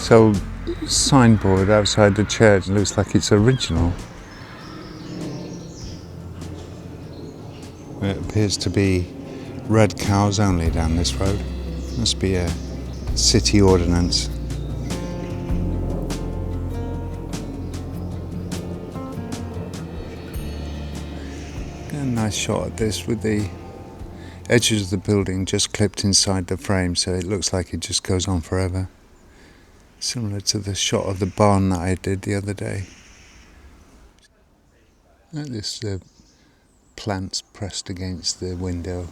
This old signboard outside the church looks like it's original. It appears to be red cows only down this road. Must be a city ordinance. A nice shot of this with the edges of the building just clipped inside the frame, so it looks like it just goes on forever. Similar to the shot of the barn that I did the other day. This plants pressed against the window.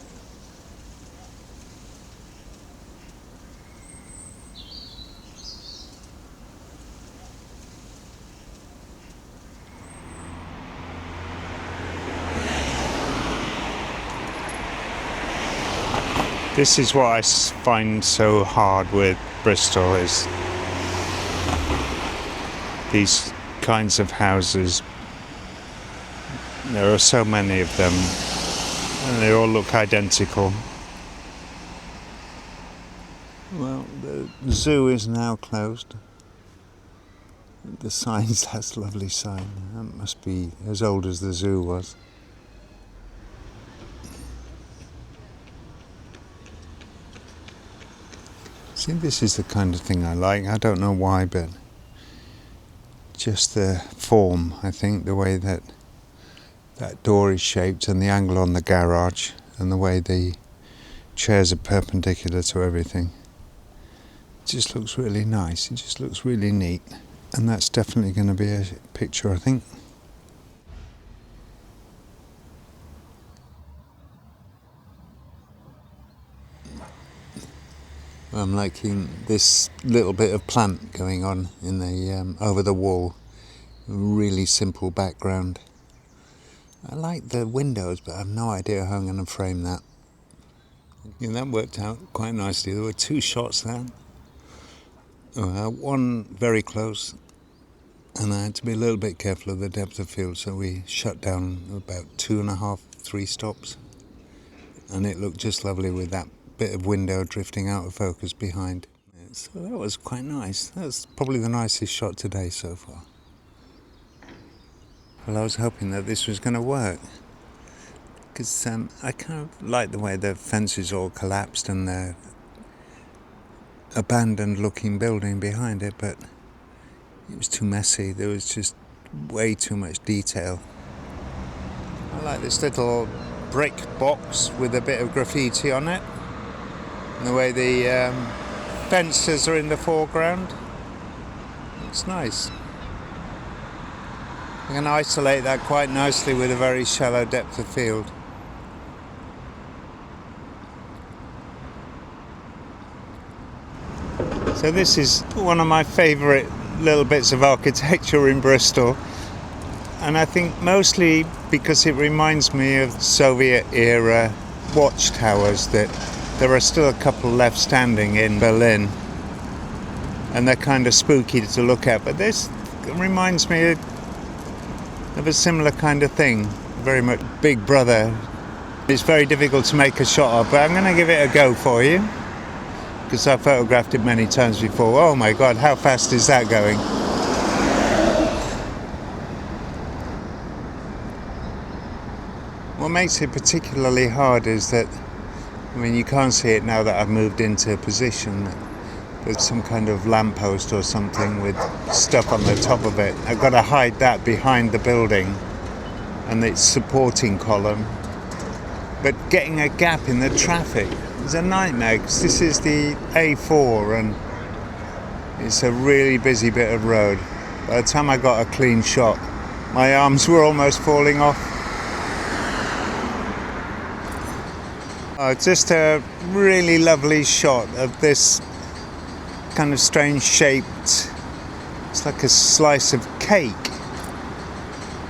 This is what I find so hard with Bristol, is these kinds of houses. There are so many of them and they all look identical. Well, the zoo is now closed. The sign's that lovely sign. That must be as old as the zoo was. See, this is the kind of thing I like. I don't know why, but just the form, I think, the way that door is shaped and the angle on the garage and the way the chairs are perpendicular to everything. It just looks really nice. It just looks really neat. And that's definitely going to be a picture, I think. I'm liking this little bit of plant going on in the over the wall. Really simple background. I like the windows, but I have no idea how I'm going to frame that. Yeah, that worked out quite nicely. There were two shots there. One very close, and I had to be a little bit careful of the depth of field, so we shut down about 2.5, 3 stops. And it looked just lovely with that bit of window drifting out of focus behind. So that was quite nice. That's probably the nicest shot today so far. Well, I was hoping that this was going to work, because I kind of like the way the fence is all collapsed and the abandoned looking building behind it, but it was too messy. There was just way too much detail. I like this little brick box with a bit of graffiti on it. And the way the fences are in the foreground. It's nice. I can isolate that quite nicely with a very shallow depth of field. So this is one of my favourite little bits of architecture in Bristol. And I think mostly because it reminds me of Soviet era watchtowers that there are still a couple left standing in Berlin, and they're kind of spooky to look at, but this reminds me of a similar kind of thing, very much Big Brother. It's very difficult to make a shot of, but I'm going to give it a go for you, because I've photographed it many times before. Oh my god, how fast is that going? What makes it particularly hard is that, I mean, you can't see it now that I've moved into a position. There's some kind of lamppost or something with stuff on the top of it. I've got to hide that behind the building and its supporting column. But getting a gap in the traffic is a nightmare, because this is the A4 and it's a really busy bit of road. By the time I got a clean shot, my arms were almost falling off. Just a really lovely shot of this kind of strange shaped, it's like a slice of cake.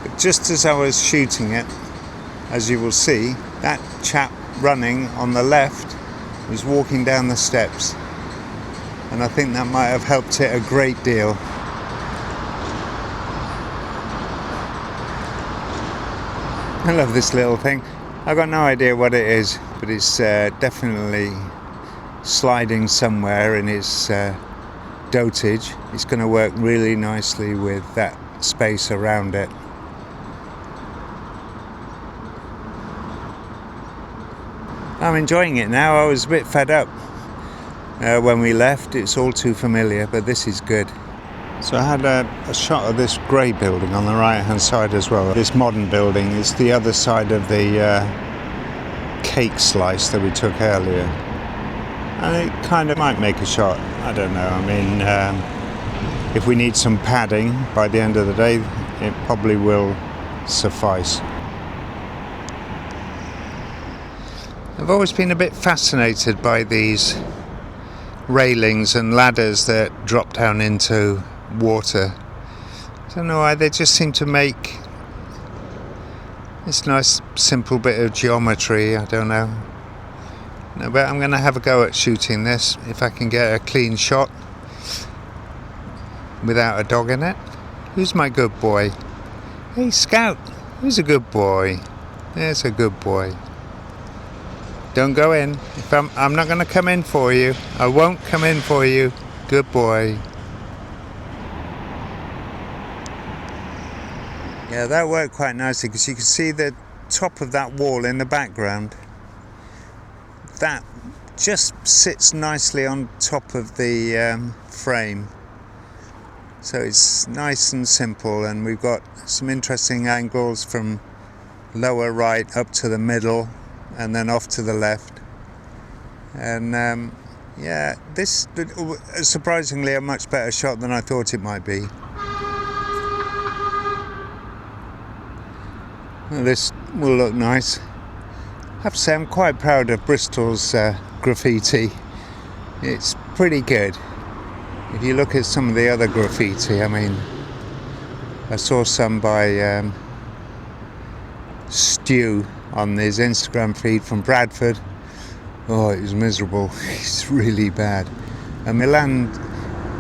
But just as I was shooting it, as you will see, that chap running on the left was walking down the steps. And I think that might have helped it a great deal. I love this little thing. I've got no idea what it is, but it's definitely sliding somewhere in its dotage. It's going to work really nicely with that space around it. I'm enjoying it now. I was a bit fed up when we left. It's all too familiar, but this is good. So I had a shot of this grey building on the right hand side as well. This modern building is the other side of the cake slice that we took earlier. And it kind of might make a shot. I don't know. I mean, if we need some padding by the end of the day, it probably will suffice. I've always been a bit fascinated by these railings and ladders that drop down into water. I don't know why, they just seem to make this nice simple bit of geometry. I don't know. No, but I'm going to have a go at shooting this if I can get a clean shot without a dog in it. Who's my good boy? Hey Scout, who's a good boy? There's a good boy. Don't go in. If I'm not going to come in for you. I won't come in for you. Good boy. Yeah, that worked quite nicely because you can see the top of that wall in the background. That just sits nicely on top of the frame. So it's nice and simple, and we've got some interesting angles from lower right up to the middle and then off to the left. And yeah, this is surprisingly a much better shot than I thought it might be. Well, this will look nice. I have to say I'm quite proud of Bristol's graffiti. It's pretty good. If you look at some of the other graffiti, I mean, I saw some by Stu on his Instagram feed from Bradford. Oh, it was miserable. It's really bad. And Milan,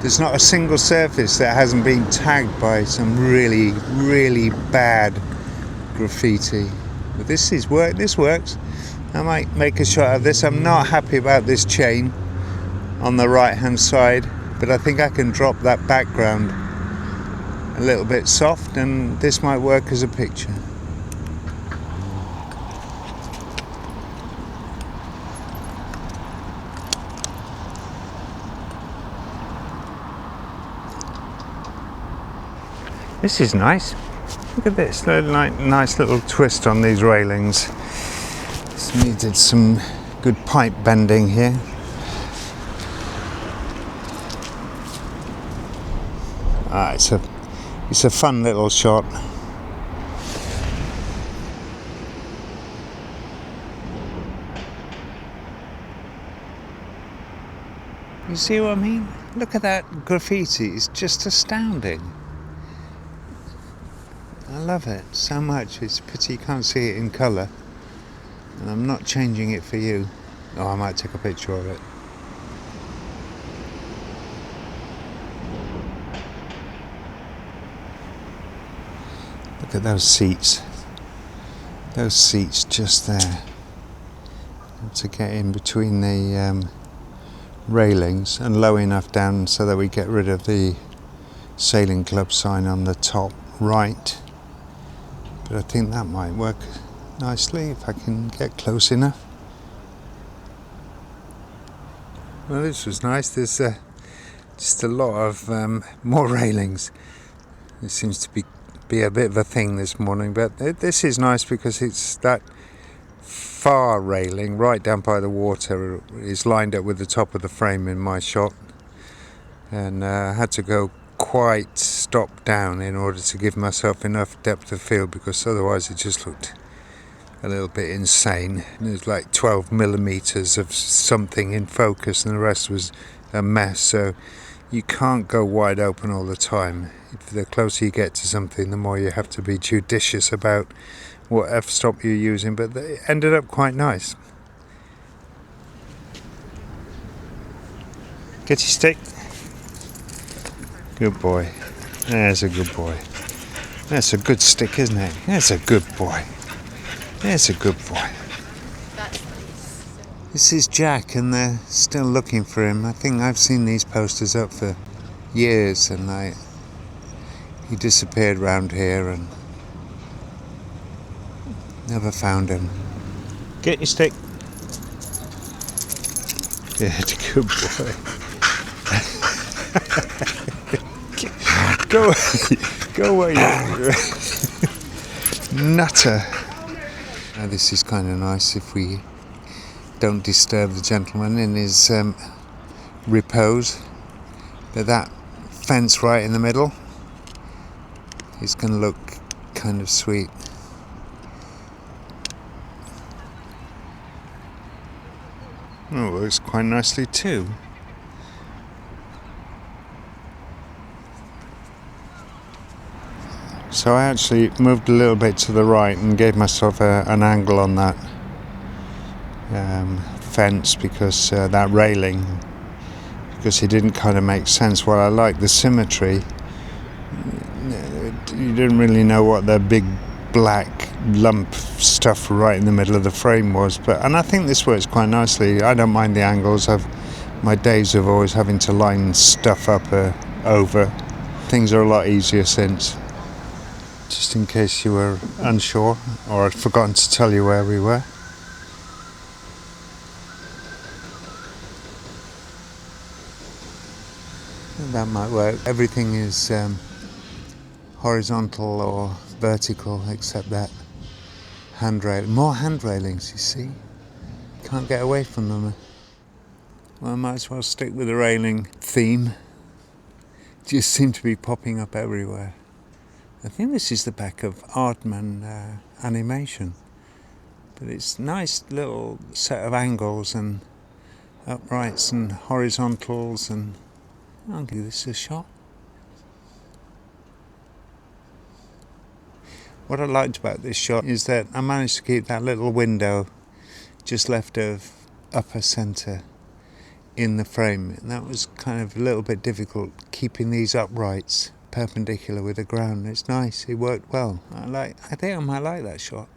there's not a single surface that hasn't been tagged by some really, really bad graffiti. But this works. I might make a shot of this. I'm not happy about this chain on the right hand side, but I think I can drop that background a little bit soft, and this might work as a picture. This is nice. Look at this, nice little twist on these railings. This needed some good pipe bending here. It's a fun little shot. You see what I mean? Look at that graffiti, it's just astounding. I love it so much. It's a pity you can't see it in colour. And I'm not changing it for you. Oh, I might take a picture of it. Look at those seats. Those seats just there. To get in between the railings and low enough down so that we get rid of the sailing club sign on the top right. But I think that might work nicely if I can get close enough. Well, this was nice. There's just a lot of more railings. It seems to be a bit of a thing this morning, but this is nice because it's that far railing right down by the water is lined up with the top of the frame in my shot, and I had to go quite stop down in order to give myself enough depth of field, because otherwise it just looked a little bit insane. It was like 12 millimeters of something in focus and the rest was a mess. So you can't go wide open all the time. The closer you get to something, the more you have to be judicious about what f-stop you're using, but they ended up quite nice. Get your stick. Good boy. There's a good boy. That's a good stick, isn't it? That's a good boy. That's a good boy. This is Jack, and they're still looking for him. I think I've seen these posters up for years, and he disappeared around here and never found him. Get your stick. Good boy. Go away, nutter. Now this is kind of nice if we don't disturb the gentleman in his repose. But that fence right in the middle is going to look kind of sweet. Oh, it works quite nicely too. So I actually moved a little bit to the right and gave myself an angle on that fence because that railing, because it didn't kind of make sense. While I like the symmetry, you didn't really know what the big black lump stuff right in the middle of the frame was. And I think this works quite nicely. I don't mind the angles. My days of always having to line stuff up over. Things are a lot easier since. Just in case you were unsure or I'd forgotten to tell you where we were. That might work. Everything is horizontal or vertical except that handrail. More hand railings, you see. Can't get away from them. Well, I might as well stick with the railing theme. Just seem to be popping up everywhere. I think this is the back of Aardman Animation, but it's nice little set of angles and uprights and horizontals, and I'll give this a shot. What I liked about this shot is that I managed to keep that little window just left of upper centre in the frame, and that was kind of a little bit difficult, keeping these uprights perpendicular with the ground. It's nice, it worked well. I think I might like that shot.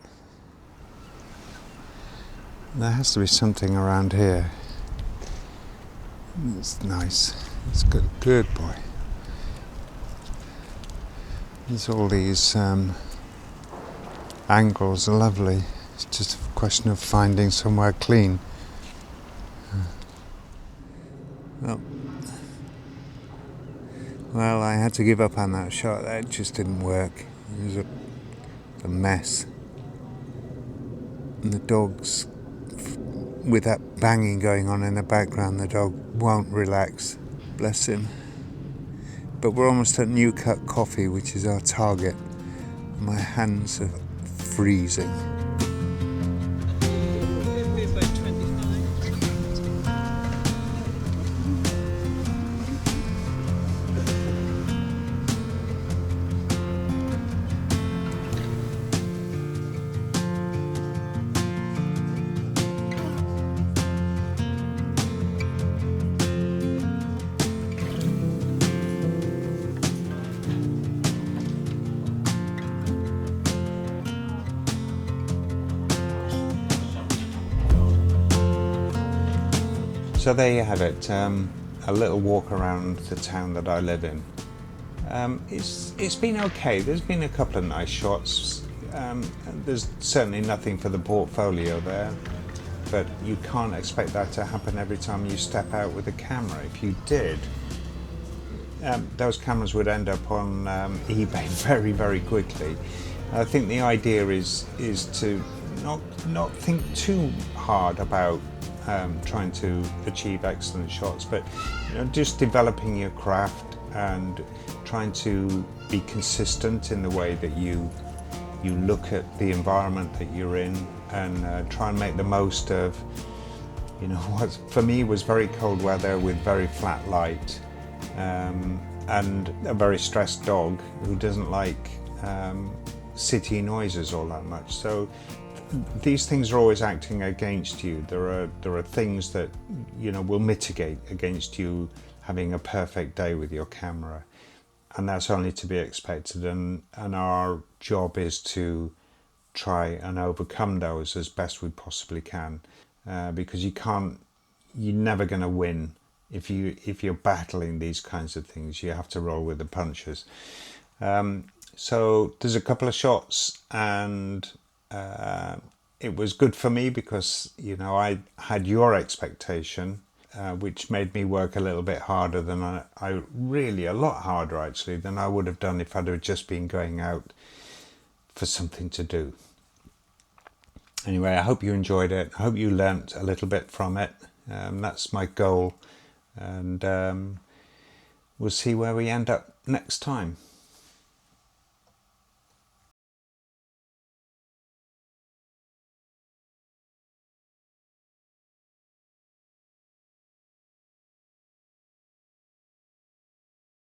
There has to be something around here. It's nice. It's good boy. There's all these angles are lovely. It's just a question of finding somewhere clean. Well, I had to give up on that shot. That just didn't work. It was a mess. And the dog's, with that banging going on in the background, the dog won't relax. Bless him. But we're almost at New Cut Coffee, which is our target. My hands are freezing. So there you have it, a little walk around the town that I live in. It's been okay. There's been a couple of nice shots. There's certainly nothing for the portfolio there, but you can't expect that to happen every time you step out with a camera. If you did, those cameras would end up on eBay very, very quickly. I think the idea is to not think too hard about trying to achieve excellent shots, but just developing your craft and trying to be consistent in the way that you look at the environment that you're in, and try and make the most of what for me was very cold weather with very flat light, and a very stressed dog who doesn't like city noises all that much. So these things are always acting against you. There are things that will mitigate against you having a perfect day with your camera, and that's only to be expected, and our job is to try and overcome those as best we possibly can, because you're never going to win if you're battling these kinds of things, you have to roll with the punches. So there's a couple of shots, and it was good for me because, you know, I had your expectation, which made me work a little bit harder than I really, a lot harder actually, than I would have done if I'd have just been going out for something to do. Anyway, I hope you enjoyed it. I hope you learnt a little bit from it. That's my goal. And we'll see where we end up next time.